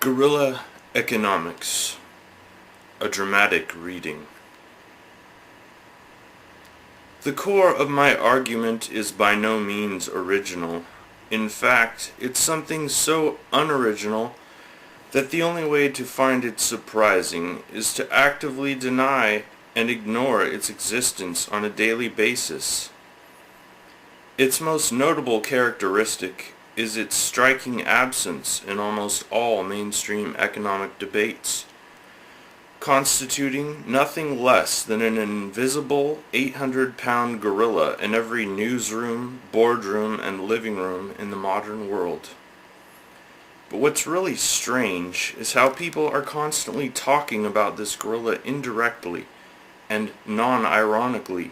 Guerrilla Economics, a dramatic reading. The core of my argument is by no means original. In fact, it's something so unoriginal that the only way to find it surprising is to actively deny and ignore its existence on a daily basis. Its most notable characteristic is its striking absence in almost all mainstream economic debates, constituting nothing less than an invisible 800-pound gorilla in every newsroom, boardroom, and living room in the modern world. But what's really strange is how people are constantly talking about this gorilla indirectly and non-ironically,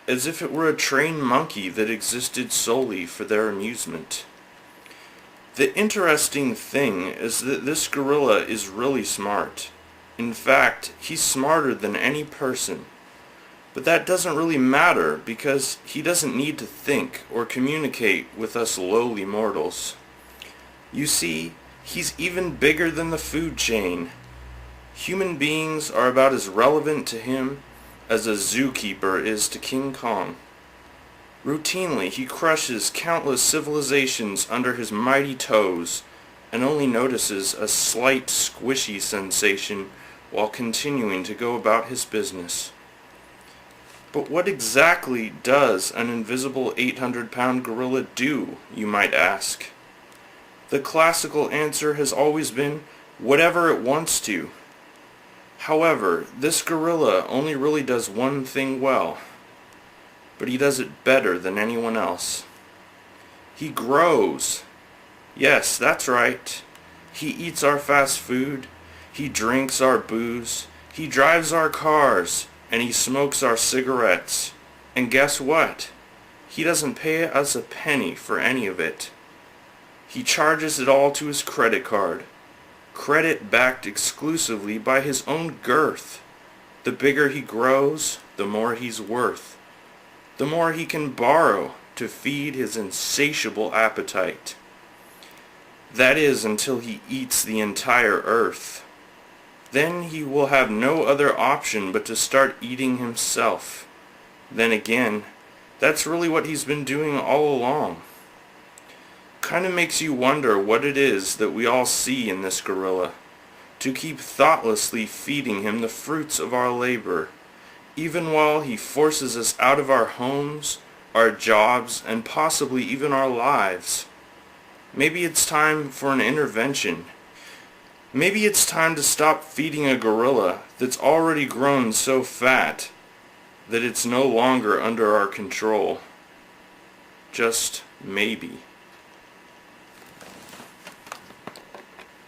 as if it were a trained monkey that existed solely for their amusement. The interesting thing is that this gorilla is really smart. In fact, he's smarter than any person. But that doesn't really matter because he doesn't need to think or communicate with us lowly mortals. You see, he's even bigger than the food chain. Human beings are about as relevant to him as a zookeeper is to King Kong. Routinely, he crushes countless civilizations under his mighty toes and only notices a slight squishy sensation while continuing to go about his business. But what exactly does an invisible 800-pound gorilla do, you might ask? The classical answer has always been whatever it wants to. However, this gorilla only really does one thing well, but he does it better than anyone else. He grows. Yes, that's right. He eats our fast food, he drinks our booze, he drives our cars, and he smokes our cigarettes. And guess what? He doesn't pay us a penny for any of it. He charges it all to his credit card. Credit backed exclusively by his own girth. The bigger he grows, the more he's worth. The more he can borrow to feed his insatiable appetite. That is until he eats the entire earth. Then he will have no other option but to start eating himself. Then again, that's really what he's been doing all along. Kind of makes you wonder what it is that we all see in this gorilla, to keep thoughtlessly feeding him the fruits of our labor, even while he forces us out of our homes, our jobs, and possibly even our lives. Maybe it's time for an intervention. Maybe it's time to stop feeding a gorilla that's already grown so fat that it's no longer under our control. Just maybe.